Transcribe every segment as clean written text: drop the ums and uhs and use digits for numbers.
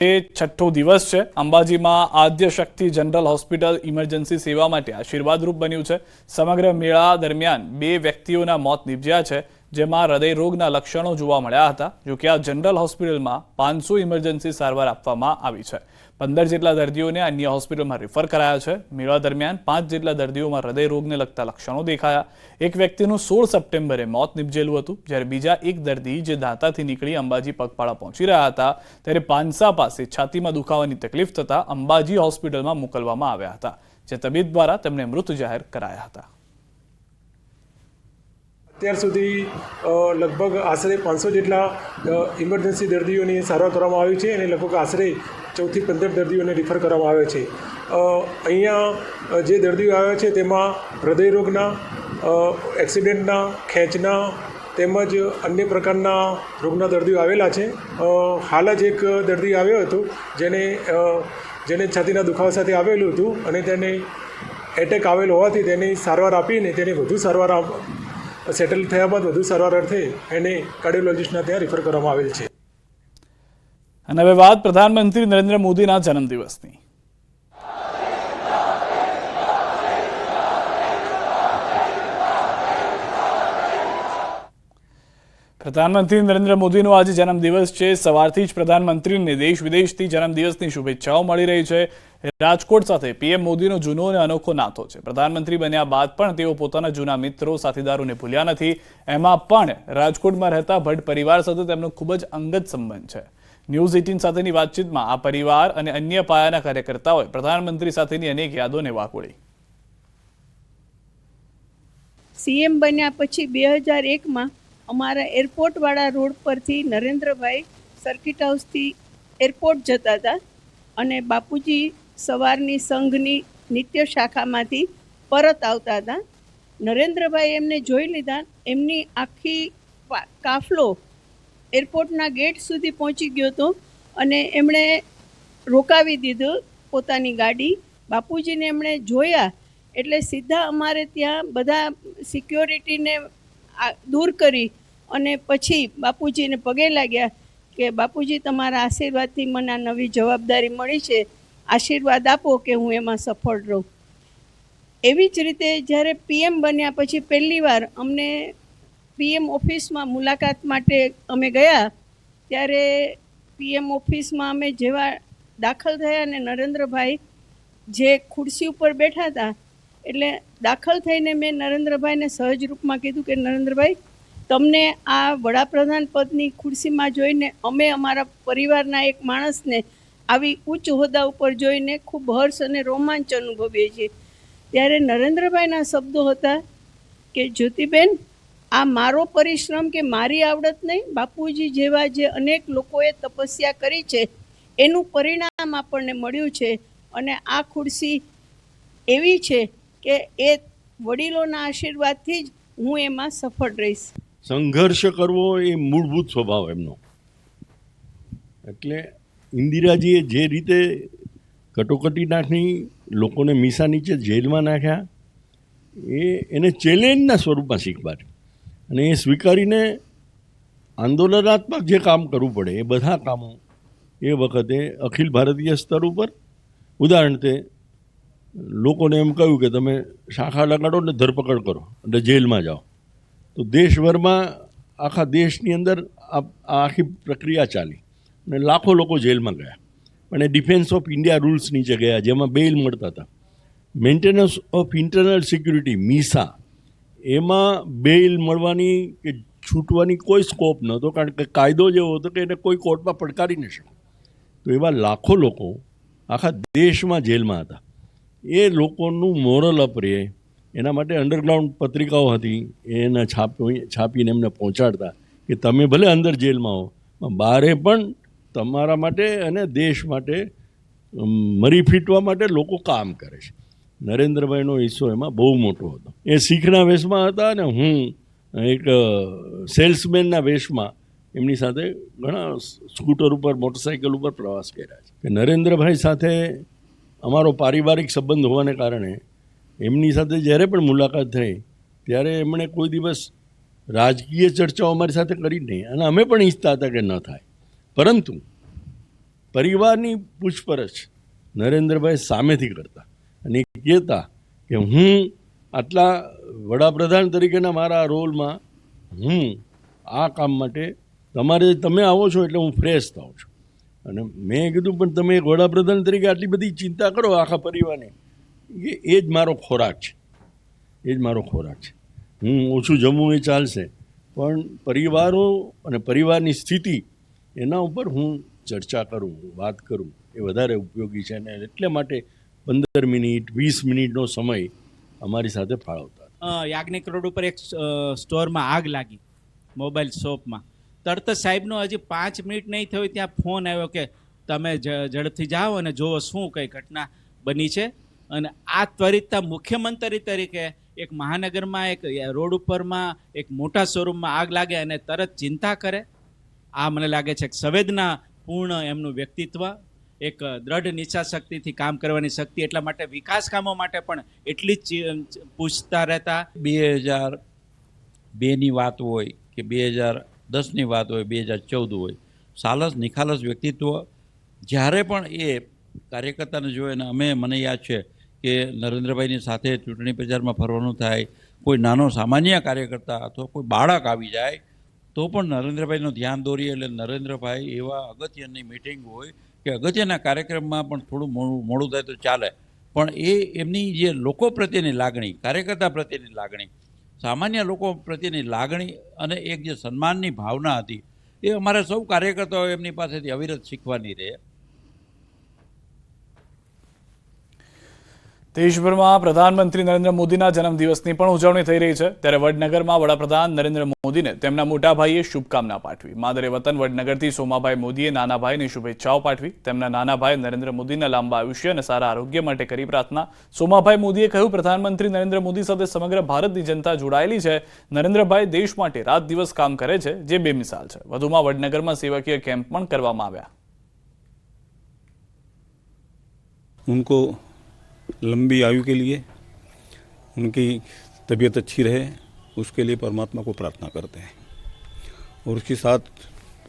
છઠ્ઠો દિવસ છે। અંબાજીમાં આદ્ય શક્તિ જનરલ હોસ્પિટલ ઇમરજન્સી સેવા માટે આશીર્વાદરૂપ બન્યું છે। સમગ્ર મેળા દરમિયાન 2 વ્યક્તિઓના મોત નિપજ્યા છે, જેમાં હૃદયરોગના લક્ષણો જોવા મળ્યા હતા। જો કે આ જનરલ હોસ્પિટલમાં 500 ઇમરજન્સી સારવાર આપવામાં આવી છે। 15 જેટલા દર્દીઓને અન્ય હોસ્પિટલમાં રેફર કરાયા છે। મેળા દરમિયાન 5 જેટલા દર્દીઓમાં હૃદયરોગને લગતા લક્ષણો દેખાયા। એક વ્યક્તિનું 16 સપ્ટેમ્બરે મોત નિપજેલું હતું, જ્યારે બીજા એક દર્દી જે દાંતાથી નીકળી અંબાજી પગપાળા પહોંચી રહ્યા હતા, ત્યારે પાંસા પાસે છાતીમાં દુખાવાની તકલીફ થતા અંબાજી હોસ્પિટલમાં મોકલવામાં આવ્યા હતા, જે તબીબ દ્વારા તેમને મૃત જાહેર કરાયા હતા। અત્યાર સુધી લગભગ આશરે 500 જેટલા ઇમરજન્સી દર્દીઓની સારવાર કરવામાં આવી છે અને લગભગ આશરે 14 થી 15 દર્દીઓને રિફર કરવામાં આવે છે। અહીંયા જે દર્દીઓ આવ્યા છે તેમાં હૃદયરોગના, એક્સિડન્ટના, ખેંચના તેમજ અન્ય પ્રકારના રોગના દર્દીઓ આવેલા છે। હાલ જ એક દર્દી આવ્યો હતો જેને છાતીના દુખાવા સાથે આવેલું હતું અને તેને એટેક આવેલો હોવાથી તેની સારવાર આપીને તેને વધુ સારવાર સેટલ થયા બાદ વધુ સારવાર અર્થે એને કાર્ડિયોલોજિસ્ટના ત્યાં રિફર કરવામાં આવેલ છે। અને હવે વાત પ્રધાનમંત્રી નરેન્દ્ર મોદીના જન્મદિવસની। પ્રધાનમંત્રી નરેન્દ્ર મોદીનો આજે જન્મદિવસ છે। સવારથી જ પ્રધાનમંત્રીને દેશ વિદેશથી જન્મદિવસની શુભેચ્છાઓ મળી રહી છે। રાજકોટ સાથે પીએમ મોદીનો જૂનો અને અનોખો નાતો છે। પ્રધાનમંત્રી બન્યા બાદ પણ તેઓ પોતાના જૂના મિત્રો સાથીદારોને ભૂલ્યા નથી। એમાં પણ રાજકોટમાં રહેતા ભટ્ટ પરિવાર સાથે તેમનો ખૂબ જ અંગત સંબંધ છે। ન્યૂઝ 18 સાથેની વાતચીતમાં આ પરિવાર અને અન્ય પાયાના કાર્યકર્તાઓએ પ્રધાનમંત્રી સાથેની અનેક યાદોને વાકોળી। સીએમ બન્યા પછી 2001માં અમારા એરપોર્ટવાળા રોડ પરથી નરેન્દ્રભાઈ સર્કિટ હાઉસથી એરપોર્ટ જતા હતા અને બાપુજી સવારની સંઘની નિત્ય શાખામાંથી પરત આવતા હતા। નરેન્દ્રભાઈ એમને જોઈ લીધા, એમની આખી કાફલો એરપોર્ટના ગેટ સુધી પહોંચી ગયો હતો અને એમણે રોકાવી દીધું પોતાની ગાડી। બાપુજીને એમણે જોયા એટલે સીધા અમારે ત્યાં બધા સિક્યોરિટીને દૂર કરી અને પછી બાપુજીને પગે લાગ્યા કે બાપુજી તમારા આશીર્વાદથી મને આ નવી જવાબદારી મળી છે, આશીર્વાદ આપો કે હું એમાં સફળ રહું। એવી જ રીતે જ્યારે પીએમ બન્યા પછી પહેલીવાર અમને પીએમ ઓફિસમાં મુલાકાત માટે અમે ગયા, ત્યારે પીએમ ઓફિસમાં અમે જેવા દાખલ થયા અને નરેન્દ્રભાઈ જે ખુરશી ઉપર બેઠા હતા, એટલે દાખલ થઈને મેં નરેન્દ્રભાઈને સહજ રૂપમાં કીધું કે નરેન્દ્રભાઈ, તમને આ વડાપ્રધાન પદની ખુરશીમાં જોઈને અમે અમારા પરિવારના એક માણસને આવી ઉચ્ચ હોદ્દા ઉપર જોઈને ખૂબ હર્ષ અને રોમાંચ અનુભવીએ છીએ। ત્યારે નરેન્દ્રભાઈના શબ્દો હતા કે જ્યોતિબેન, આ મારો પરિશ્રમ કે મારી આવડત નહીં, બાપુજી જેવા જે અનેક લોકોએ તપસ્યા કરી છે એનું પરિણામ આપણને મળ્યું છે અને આ ખુરશી એવી છે કે એ વડીલોના આશીર્વાદથી જ હું એમાં સફળ રહીશ। સંઘર્ષ કરવો એ મૂળભૂત સ્વભાવ એમનો। એટલે ઇન્દિરાજીએ જે રીતે કટોકટી નાખી, લોકોને મીસા નીચે જેલમાં નાખ્યા, એને ચેલેન્જના સ્વરૂપમાં શીખવાડ્યું અને એ સ્વીકારીને આંદોલનાત્મક જે કામ કરવું પડે એ બધા કામો એ વખતે અખિલ ભારતીય સ્તર ઉપર, ઉદાહરણ તે લોકોને એમ કહ્યું કે તમે શાખા લગાડો ને ધરપકડ કરો એટલે જેલમાં જાઓ, તો દેશભરમાં આખા દેશની અંદર આ આખી પ્રક્રિયા ચાલી અને લાખો લોકો જેલમાં ગયા, પણ એ ડિફેન્સ ઓફ ઇન્ડિયા રૂલ્સ નીચે ગયા, જેમાં બેઇલ મળતા હતા। મેન્ટેનન્સ ઓફ ઇન્ટરનલ સિક્યુરિટી મીસા, એમાં બેઇલ મળવાની કે છૂટવાની કોઈ સ્કોપ નહોતો, કારણ કે કાયદો જેવો હતો કે એને કોઈ કોર્ટમાં પડકારી ન શકે। તો એવા લાખો લોકો આખા દેશમાં જેલમાં હતા। એ લોકોનું મોરલ અપ રહે એના માટે અંડરગ્રાઉન્ડ પત્રિકાઓ હતી, એને છાપીને એમને પહોંચાડતા કે તમે ભલે અંદર જેલમાં હો, બહારે પણ તમારા માટે અને દેશ માટે મરી ફીટવા માટે લોકો કામ કરે છે। નરેન્દ્રભાઈનો હિસ્સો એમાં બહુ મોટો હતો। એ શીખના વેશમાં હતા અને હું એક સેલ્સમેનના વેશમાં એમની સાથે ઘણા સ્કૂટર ઉપર, મોટરસાઇકલ ઉપર પ્રવાસ કર્યા છે। કે નરેન્દ્રભાઈ સાથે અમારો પારિવારિક સંબંધ હોવાને કારણે એમની સાથે જ્યારે પણ મુલાકાત થઈ ત્યારે એમણે કોઈ દિવસ રાજકીય ચર્ચાઓ અમારી સાથે કરી નહીં અને અમે પણ ઈચ્છતા હતા કે ન થાય, પરંતુ પરિવારની પૂછપરછ નરેન્દ્રભાઈ સામેથી કરતા અને એ કહેતા કે હું આટલા વડાપ્રધાન તરીકેના મારા રોલમાં હું આ કામ માટે તમે આવો છો એટલે હું ફ્રેશ થાઉં છું. અને મેં કીધું પણ તમે એક વડાપ્રધાન તરીકે આટલી બધી ચિંતા કરો આખા પરિવારની, એ જ મારો ખોરાક છે, એ જ મારો ખોરાક છે. હું ઓછું જમવું એ ચાલશે, પણ પરિવારો અને પરિવારની સ્થિતિ એના ઉપર હું ચર્ચા કરું, વાત કરું, એ વધારે ઉપયોગી છે. અને એટલે માટે 15 મિનિટ 20 મિનિટનો સમય અમારી સાથે ફાળવતા. યાજ્ઞિક રોડ ઉપર એક સ્ટોરમાં આગ લાગી, મોબાઈલ શોપમાં. તરત સાહેબનો હજી 5 મિનિટ નહીં થઈ ત્યાં ફોન આવ્યો કે તમે ઝડપથી જાઓ અને જુઓ શું કઈ ઘટના બની છે. અને આ ત્વરિતતા મુખ્યમંત્રી તરીકે એક મહાનગરમાં એક રોડ ઉપરમાં એક મોટા શોરૂમમાં આગ લાગે અને તરત ચિંતા કરે, આ મને લાગે છે કે સંવેદનાપૂર્ણ એમનું વ્યક્તિત્વ, એક દ્રઢ નિચ્છાશક્તિથી કામ કરવાની શક્તિ. એટલા માટે વિકાસ કામો માટે પણ એટલી જ પૂછતા રહેતા. 2002ની વાત હોય કે 2010ની વાત હોય, 2014 હોય, સાલસ નિખાલસ વ્યક્તિત્વ. જ્યારે પણ એ કાર્યકર્તાને જોવે, અને મને યાદ છે કે નરેન્દ્રભાઈની સાથે ચૂંટણી પ્રચારમાં ફરવાનું થાય, કોઈ નાનો સામાન્ય કાર્યકર્તા અથવા કોઈ બાળક આવી જાય તો પણ નરેન્દ્રભાઈનું ધ્યાન દોરીએ. એટલે નરેન્દ્રભાઈ એવા અગત્યની મિટિંગ હોય કે અગત્યના કાર્યક્રમમાં પણ થોડું મોડું થાય તો ચાલે, પણ એમની જે લોકો પ્રત્યેની લાગણી, કાર્યકર્તા પ્રત્યેની લાગણી, સામાન્ય લોકો પ્રત્યેની લાગણી અને એક જે સન્માનની ભાવના હતી, એ અમારે સૌ કાર્યકર્તાઓ એમની પાસેથી અવિરત શીખવાની રહે. દેશભરમાં પ્રધાનમંત્રી નરેન્દ્ર મોદીના જન્મદિવસની પણ ઉજવણી થઈ રહી છે. ત્યારે વડનગરમાં વડાપ્રધાન નરેન્દ્ર મોદીને તેમના મોટા ભાઈએ શુભકામના પાઠવી. માદરે વતન વડનગરથી સોમાભાઈ મોદીએ નાના ભાઈને શુભેચ્છાઓ પાઠવી. તેમના નાના ભાઈ નરેન્દ્ર મોદીના લાંબા આયુષ્ય અને સારા આરોગ્ય માટે કરી પ્રાર્થના. સોમાભાઈ મોદીએ કહ્યું, પ્રધાનમંત્રી નરેન્દ્ર મોદી સાથે સમગ્ર ભારતની જનતા જોડાયેલી છે. નરેન્દ્રભાઈ દેશ માટે રાત દિવસ કામ કરે છે, જે બેમિસાલ છે. વધુમાં વડનગરમાં સેવાકીય કેમ્પ પણ કરવામાં આવ્યા. उनको लंबी आयु के लिए, उनकी तबीयत अच्छी रहे, उसके लिए परमात्मा को प्रार्थना करते हैं. और उसके साथ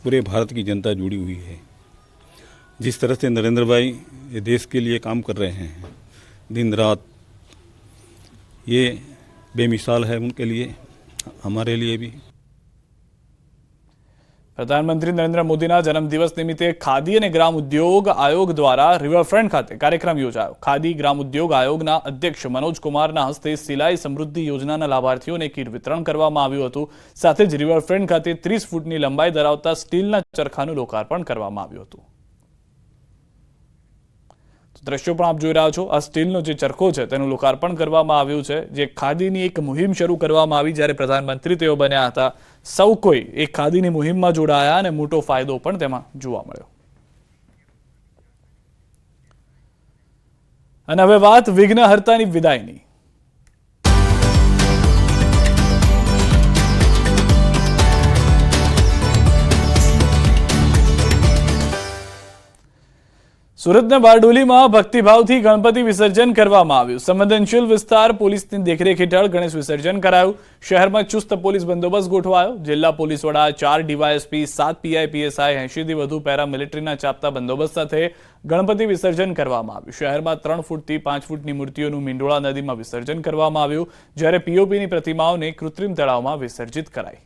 पूरे भारत की जनता जुड़ी हुई है. जिस तरह से नरेंद्र भाई ये देश के लिए काम कर रहे हैं दिन रात, ये बेमिसाल है उनके लिए, हमारे लिए भी. પ્રધાનમંત્રી નરેન્દ્ર મોદીના જન્મદિવસ નિમિત્તે ખાદી અને ગ્રામ ઉદ્યોગ આયોગ દ્વારા રિવરફ્રન્ટ ખાતે કાર્યક્રમ યોજાયો. ખાદી ગ્રામ ઉદ્યોગ આયોગના અધ્યક્ષ મનોજ કુમારના હસ્તે સિલાઈ સમૃદ્ધિ યોજનાના લાભાર્થીઓને કીટ વિતરણ કરવામાં આવ્યું હતું. સાથે જ રિવરફ્રન્ટ ખાતે 30 ફૂટની લંબાઈ ધરાવતા સ્ટીલના ચરખાનું લોકાર્પણ કરવામાં આવ્યું હતું. દ્રશ્યો પણ આપ જોઈ રહ્યા છો. આ સ્ટીલનો જે ચરખો છે તેનું લોકાર્પણ કરવામાં આવ્યું છે. જે ખાદીની એક મુહિમ શરૂ કરવામાં આવી જ્યારે પ્રધાનમંત્રી તેઓ બન્યા હતા. સૌ કોઈ એક ખાદીની મુહિમમાં જોડાયા અને મોટો ફાયદો પણ તેમાં જોવા મળ્યો. અને હવે વાત વિઘ્નહર્તાની વિદાયની. સુરતના બારડોલીમાં ભક્તિભાવથી ગણપતિ વિસર્જન કરવામાં આવ્યું. સંવેદનશીલ વિસ્તાર પોલીસની દેખરેખ હેઠળ ગણેશ વિસર્જન કરાયું. શહેરમાં ચુસ્ત પોલીસ બંદોબસ્ત ગોઠવાયો. જિલ્લા પોલીસ વડા, 4 ડીવાયએસપી, 7 પીઆઈ પીએસઆઈ, 80થી વધુ પેરામિલિટરીના ચાપતા બંદોબસ્ત સાથે ગણપતિ વિસર્જન કરવામાં આવ્યું. શહેરમાં 3 ફૂટથી 5 ફૂટની મૂર્તિઓનું મીંડોળા નદીમાં વિસર્જન કરવામાં આવ્યું, જ્યારે પીઓપીની પ્રતિમાઓને કૃત્રિમ તળાવમાં વિસર્જિત કરાઈ.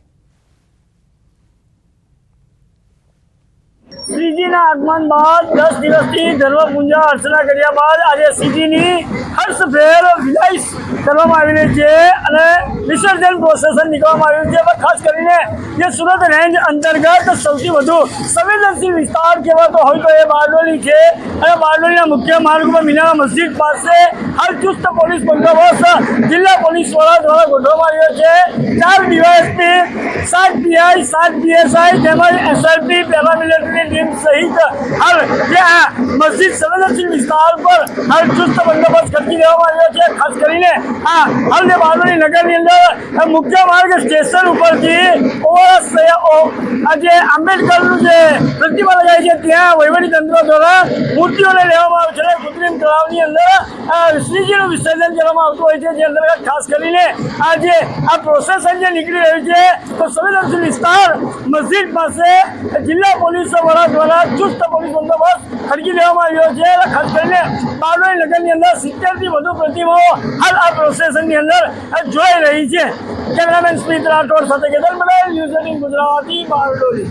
શ્રીજીના આગમન બાદ 10 દિવસથી ધર્મ પૂજા અર્ચના કર્યા બાદ આજે શ્રીજીની હર્ષભેર વિદાય કરવામાં આવી રહી છે અને વિસર્જન પ્રોસેસન નીકળવામાં આવ્યું છે. ખાસ કરીને જે સુરત રેન્જ અંતર્ગત સૌથી વધુ સંવેદનશીલ વિસ્તાર કહેવાતો હોય તો એ બારડોલી છે. અને બારડોલીના મુખ્ય માર્ગ ઉપર મીનારા મસ્જિદ પાસે હાલ ચુસ્ત પોલીસ બંદોબસ્ત જિલ્લા પોલીસ વડા દ્વારા ગોઠવવામાં આવ્યો છે. 4 ડીવાયએસપી, 7 પીઆઈ, 7 પીએસઆઈ તેમજ એસઆરપી, પેરામિલિટરી ટીમ સહિત હાલ જે આ મસ્જિદ સંવેદનશીલ વિસ્તાર પર હાલ ચુસ્ત બંદોબસ્ત ખડકી દેવામાં આવ્યો છે. ખાસ કરીને આ હાલની બારડોલી નગરની અંદર મુખ્ય માર્ગ સ્ટેશન ઉપરથી આજે આંબેડકરનું જે પ્રતિમા લગાવી છે ત્યાં વહીવટી તંત્ર દ્વારા મૂર્તિઓને લેવામાં આવે છે. કૃત્રિમ તળાવની અંદર શ્રીજીનું વિસર્જન કરવામાં આવતું હોય છે, જે અંતર્ગત ખાસ કરીને આજે આ પ્રોસેસન જે નીકળી રહ્યું છે તો સંવેદનશીલ વિસ્તાર મસ્જિદ પાસે જિલ્લા પોલીસ વડા દ્વારા ચુસ્ત પોલીસ બંદોબસ્ત ખડકી દેવામાં આવ્યો છે. ખાસ કરીને બારડોલી નગરની અંદર 70થી વધુ પ્રતિમાઓ હાલ આ પ્રોસેસનની અંદર જોઈ રહી છે. કેમેરામેન સ્મિત રાઠોડ સાથે કેતન પટેલ, ન્યૂઝ 18 ગુજરાતી, બારડોલી.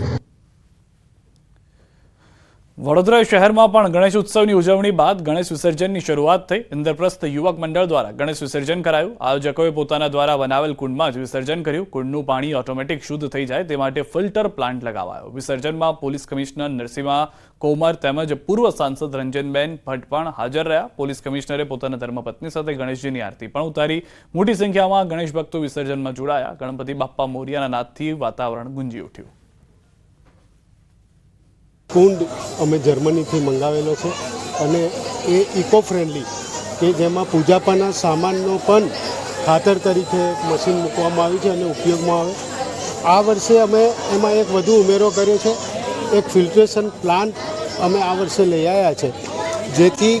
વડોદરા શહેરમાં પણ ગણેશ ઉત્સવની ઉજવણી બાદ ગણેશ વિસર્જનની શરૂઆત થઈ. ઇન્દ્રપ્રસ્થ યુવક મંડળ દ્વારા ગણેશ વિસર્જન કરાયું. આયોજકોએ પોતાના દ્વારા બનાવેલ કુંડમાં જ વિસર્જન કર્યું. કુંડનું પાણી ઓટોમેટિક શુદ્ધ થઈ જાય તે માટે ફિલ્ટર પ્લાન્ટ લગાવાયો. વિસર્જનમાં પોલીસ કમિશનર નરસિંહા કોમર તેમજ પૂર્વ સાંસદ રંજનબેન ભટ્ટ પણ હાજર રહ્યા. પોલીસ કમિશનરે પોતાના ધર્મપત્ની સાથે ગણેશજીની આરતી પણ ઉતારી. મોટી સંખ્યામાં ગણેશ ભક્તો વિસર્જનમાં જોડાયા. ગણપતિ બાપ્પા મોરિયાના નાદથી વાતાવરણ ગુંજી ઉઠ્યું. કુંડ અમે જર્મનીથી મંગાવેલો છે અને એ ઇકો ફ્રેન્ડલી કે જેમાં પૂજાપાના સામાનનો પણ ખાતર તરીકે મશીન મૂકવામાં આવ્યું છે અને ઉપયોગમાં આવે. આ વર્ષે અમે એમાં એક વધુ ઉમેરો કર્યો છે. એક ફિલ્ટ્રેશન પ્લાન્ટ અમે આ વર્ષે લઈ આવ્યા છે, જેથી